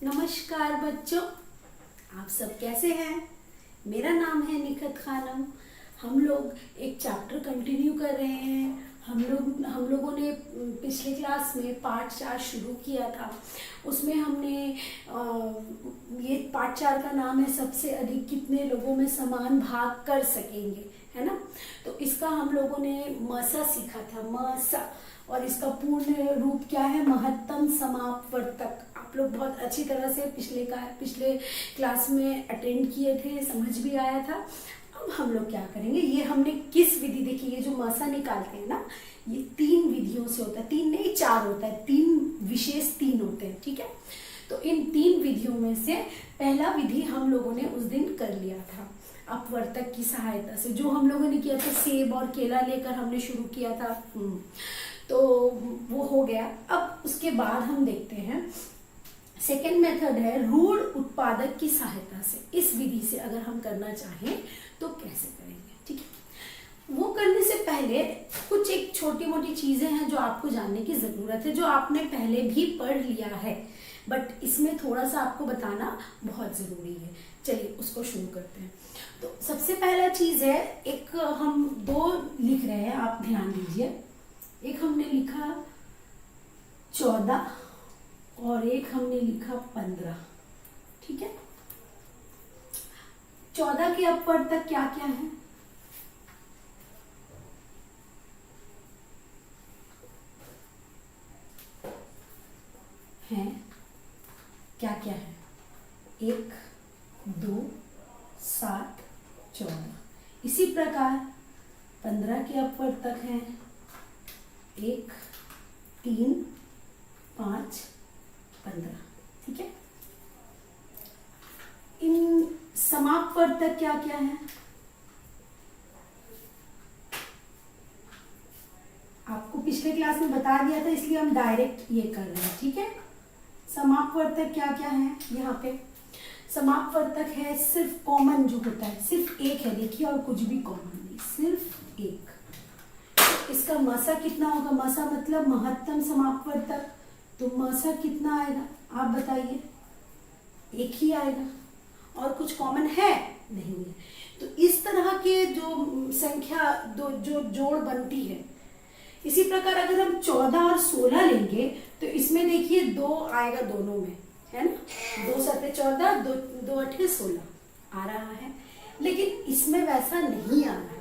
नमस्कार बच्चों, आप सब कैसे हैं। मेरा नाम है निखत खानम। हम लोग एक चैप्टर कंटिन्यू कर रहे हैं। हम लोगों ने पिछले क्लास में पार्ट 4 शुरू किया था। उसमें हमने ये पार्ट 4 का नाम है सबसे अधिक कितने लोगों में समान भाग कर सकेंगे, है ना। तो इसका हम लोगों ने मसा सीखा था, मसा। और इसका पूर्ण रूप क्या है, महत्तम समापवर्तक। आप लोग बहुत अच्छी तरह से पिछले क्लास में अटेंड किए थे, समझ भी आया था। अब हम लोग क्या करेंगे, ये हमने किस विधि देखी, ये जो मसा निकालते हैं ना, ये 3 विधियों से होता है। 3 नहीं 4 होता है, 3 विशेष 3 होते हैं, ठीक है। तो इन 3 विधियों में से पहला विधि हम लोगों ने उस दिन कर लिया था अपवर्तक की सहायता से, जो हम लोगों ने किया था सेब और केला लेकर हमने शुरू किया था। तो वो हो गया। अब उसके बाद हम देखते हैं सेकेंड मेथड है रूढ़ उत्पादक की सहायता से। इस विधि से अगर हम करना चाहें तो कैसे करेंगे, ठीक है। वो करने से पहले कुछ एक छोटी मोटी चीजें हैं जो आपको जानने की जरूरत है, जो आपने पहले भी पढ़ लिया है, बट इसमें थोड़ा सा आपको बताना बहुत जरूरी है। चलिए उसको शुरू करते हैं। तो सबसे पहला चीज है, एक हम 2 लिख रहे हैं, आप ध्यान दीजिए। एक हमने लिखा 14 और एक हमने लिखा 15, ठीक है। 14 के अपवर्तक क्या क्या है, क्या क्या है, 1, 2, 7, 14। इसी प्रकार 15 के अपवर्तक हैं 1, 3, 5, 15, ठीक है। इन समापवर्तक क्या क्या है, आपको पिछले क्लास में बता दिया था, इसलिए हम डायरेक्ट ये कर रहे हैं, ठीक है। समापवर्तक क्या क्या है, यहाँ पे समापवर्तक है सिर्फ कॉमन जो होता है, सिर्फ एक है, देखिए, और कुछ भी कॉमन नहीं, सिर्फ एक। इसका मसा कितना होगा, मसा मतलब महत्तम समापवर्तक, तो मसा कितना आएगा आप बताइए, एक ही आएगा। और कुछ कॉमन है नहीं है। तो इस तरह के जो संख्या जो जोड़ बनती है। इसी प्रकार अगर हम 14 और 16 लेंगे तो इसमें देखिए 2 आएगा दोनों में, है ना। 2 7 14, 2 8 16 आ रहा है, लेकिन इसमें वैसा नहीं आ रहा है।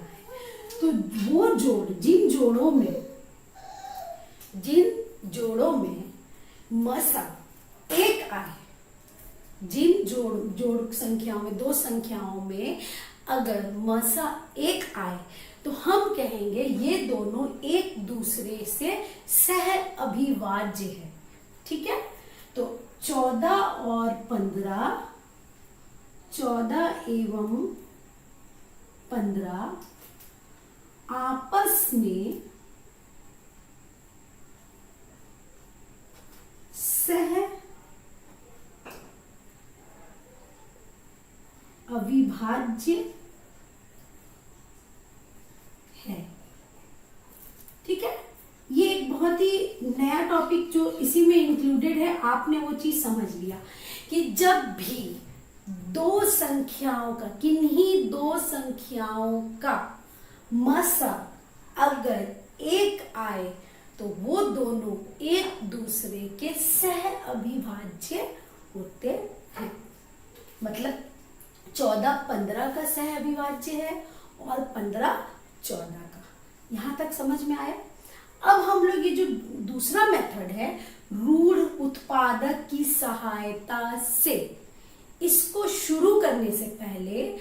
तो वो जोड़, जिन जोड़ों में मसा 1 आए, जिन जोड़ संख्याओं में, 2 संख्याओं में अगर मसा 1 आए, तो हम कहेंगे ये दोनों एक दूसरे से सह अभिवाज्य है, ठीक है। तो 14 और 15, 14 एवं 15 आपस में सह अविभाज्य है, ठीक है। ये एक बहुत ही नया टॉपिक जो इसी में इंक्लूडेड है, आपने वो चीज समझ लिया कि जब भी 2 संख्याओं का, किन्हीं 2 संख्याओं का मसा अगर 1 आए तो वो दोनों एक दूसरे के सह अविभाज्य होते हैं। मतलब 14 15 का सह अविभाज्य है और 15 14 का। यहां तक समझ में आया। अब हम लोग ये जो दूसरा मेथड है रूढ़ उत्पादक की सहायता से, इसको शुरू करने से पहले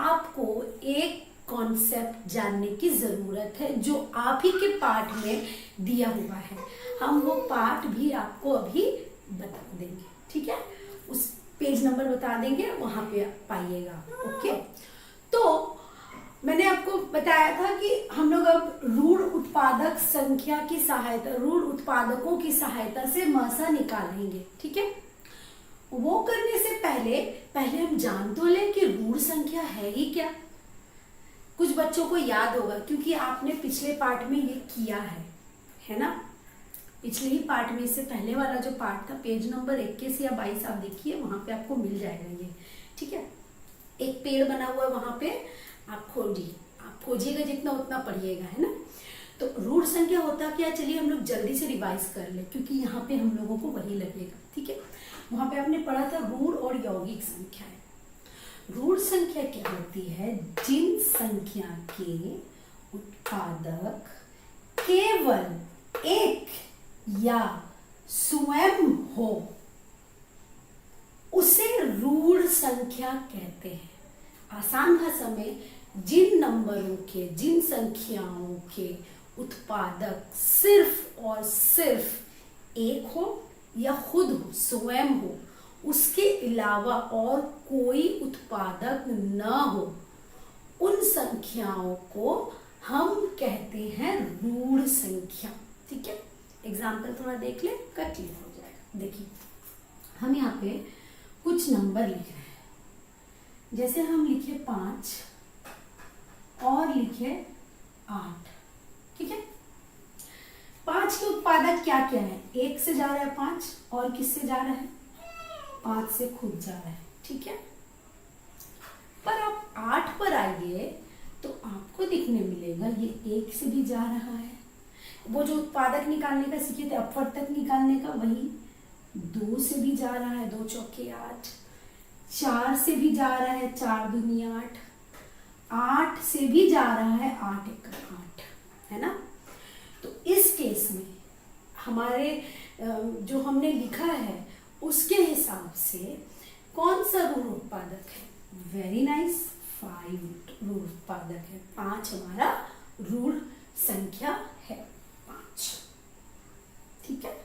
आपको एक कॉन्सेप्ट जानने की जरूरत है, जो आप ही के पाठ में दिया हुआ है। हम वो पाठ भी आपको अभी बता देंगे, ठीक है। उस पेज नंबर बता देंगे, वहां पे पाइएगा, ओके। तो मैंने आपको बताया था कि हम लोग अब रूढ़ उत्पादक संख्या की सहायता, रूढ़ उत्पादकों की सहायता से मसा निकालेंगे, ठीक है। वो करने से पहले हम जान तो लें कि रूढ़ संख्या है ही क्या। कुछ बच्चों को याद होगा क्योंकि आपने पिछले पार्ट में ये किया है ना। पिछले ही पार्ट में, इससे पहले वाला जो पार्ट था, पेज नंबर 21 या 22 आप देखिए, वहां पे आपको मिल जाएगा ये। ठीक है, एक पेड़ बना हुआ है वहां पे, आप खोजिएगा जितना उतना पढ़िएगा, है ना। तो रूढ़ संख्या होता क्या, चलिए हम लोग जल्दी से रिवाइज कर ले, क्योंकि यहाँ पे हम लोगों को वही लगेगा। ठीक है, वहां पे आपने पढ़ा था रूढ़ और यौगिक संख्याएं। रूढ़ संख्या क्या होती है, जिन संख्या के उत्पादक केवल एक या स्वयं हो उसे रूढ़ संख्या कहते हैं। आसान भाषा में, जिन नंबरों के, जिन संख्याओं के उत्पादक सिर्फ और सिर्फ एक हो या खुद हो, स्वयं हो, उसके अलावा और कोई उत्पादक न हो, उन संख्याओं को हम कहते हैं रूढ़ संख्या। ठीक है, एग्जाम्पल थोड़ा देख ले, कर क्लियर हो जाएगा। देखिए, हम यहाँ पे कुछ नंबर लिख रहे हैं, जैसे हम लिखे 5 और लिखे 8। ठीक है, 5 के उत्पादक क्या क्या है, 1 से जा रहा है 5, और किससे जा रहा है, 5 से खुद जा रहा है। ठीक है, पर आप 8 पर आइए तो आपको दिखने मिलेगा ये 1 से भी जा रहा है, वो जो उत्पादक निकालने का सीखे थे अपवर्तक निकालने का, वही 2 से भी जा रहा है, 2 चौके 8, 4 से भी जा रहा है, 4 दूनी 8, 8 से भी जा रहा है, 8 एकड़ 8, है ना। तो इस केस में हमारे जो हमने लिखा है उसके हिसाब से कौन सा रूढ़ उत्पादक है, वेरी नाइस, 5 रूढ़ उत्पादक है, 5 हमारा रूढ़ संख्या है, 5। ठीक है,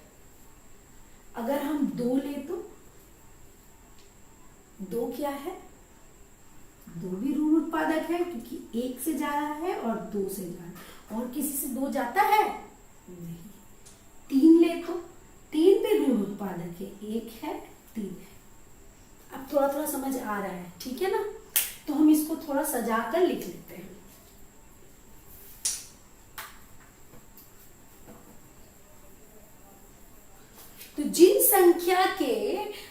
अगर हम 2 ले तो 2 क्या है, 2 भी रूढ़ उत्पादक है, क्योंकि 1 से जा रहा है और 2 से जा रहा है, और किसी से 2 जाता है नहीं। 3 ले तो 3 भी रूढ़ उत्पादक है, 1 है 3 है। अब थोड़ा थोड़ा समझ आ रहा है, ठीक है ना। तो हम इसको थोड़ा सजा कर लिख लेते हैं। तो जिन संख्या के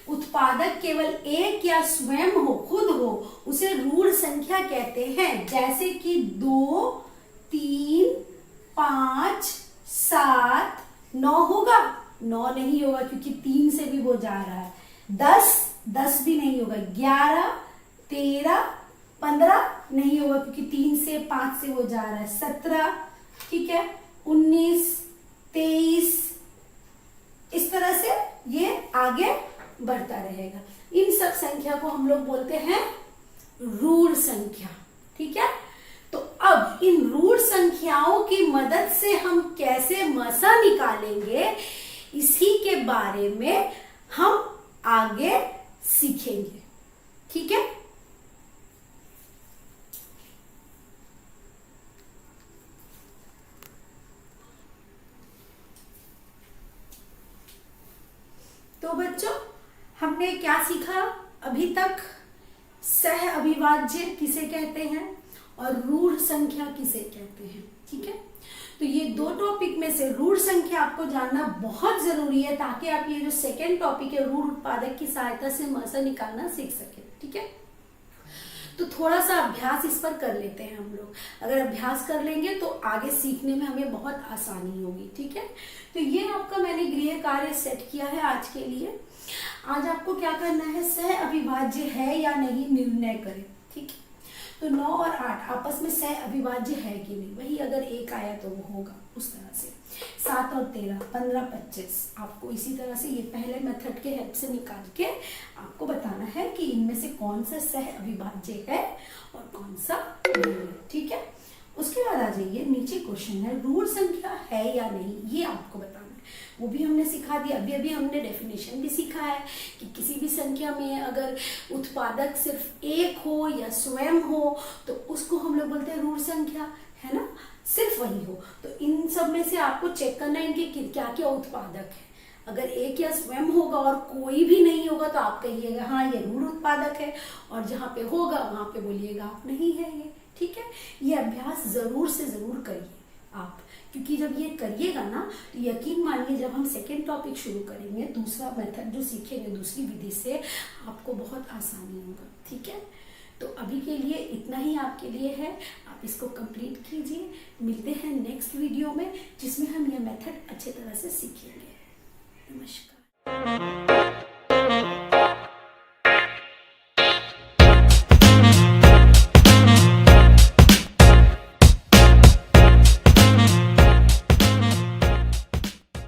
उत्पादक केवल एक या स्वयं हो, खुद हो, उसे रूढ़ संख्या कहते हैं। जैसे कि 2, 3, 5, 7, 9 होगा, 9 नहीं होगा क्योंकि 3 से भी वो जा रहा है। 10 भी नहीं होगा। 11, 13, 15 नहीं होगा क्योंकि 3 से 5 से वो जा रहा है। 17, ठीक है, 19, 23, इस तरह से ये आगे बढ़ता रहेगा। इन सब संख्या को हम लोग बोलते हैं रूढ़ संख्या। ठीक है, तो अब इन रूढ़ संख्याओं की मदद से हम कैसे मसा निकालेंगे, इसी के बारे में हम आगे सीखेंगे। ठीक है, तो बच्चों हमने क्या सीखा अभी तक, सह अविभाज्य किसे कहते हैं और रूढ़ संख्या किसे कहते हैं। ठीक है, तो ये 2 टॉपिक में से रूढ़ संख्या आपको जानना बहुत जरूरी है, ताकि आप ये जो सेकेंड टॉपिक है रूढ़ उत्पादक की सहायता से मसा निकालना सीख सके। ठीक है, तो थोड़ा सा अभ्यास इस पर कर लेते हैं हम लोग। अगर अभ्यास कर लेंगे तो आगे सीखने में हमें बहुत आसानी होगी। ठीक है, तो ये आपका मैंने गृह कार्य सेट किया है आज के लिए। आज आपको क्या करना है, सह अविभाज्य है या नहीं निर्णय करें। ठीक है, तो 9 और 8 आपस में सह अविभाज्य है कि नहीं, वही अगर 1 आया तो वो होगा उस तरह से। 7 और 13, 15, 25 आपको इसी तरह से ये पहले मेथड के हेल्प से निकाल के आपको बताना है कि इनमें से कौन सा सह अविभाज्य है और कौन सा नहीं है। ठीक है, उसके बाद आ जाइए, नीचे क्वेश्चन है रूढ़ संख्या है या नहीं, ये आपको बताना है। वो भी हमने सिखा दिया, अभी अभी हमने डेफिनेशन भी सीखा है कि किसी भी संख्या में अगर उत्पादक सिर्फ एक हो या स्वयं हो तो उसको हम लोग बोलते हैं रूढ़ संख्या, है ना, सिर्फ वही हो। तो इन सब में से आपको चेक करना है इनके क्या क्या उत्पादक है। अगर एक या स्वयं होगा और कोई भी नहीं होगा तो आप कहिएगा हाँ ये रूढ़ उत्पादक है, और जहाँ पे होगा वहां पे बोलिएगा आप नहीं है ये। ठीक है, ये अभ्यास जरूर से जरूर करिए। आप, क्योंकि जब ये करिएगा ना तो यकीन मानिए जब हम सेकेंड टॉपिक शुरू करेंगे, दूसरा मेथड जो सीखेंगे दूसरी विधि से, आपको बहुत आसानी होगा। ठीक है, तो अभी के लिए इतना ही आपके लिए है, आप इसको कंप्लीट कीजिए। मिलते हैं नेक्स्ट वीडियो में जिसमें हम यह मेथड अच्छे तरह से सीखेंगे। नमस्कार।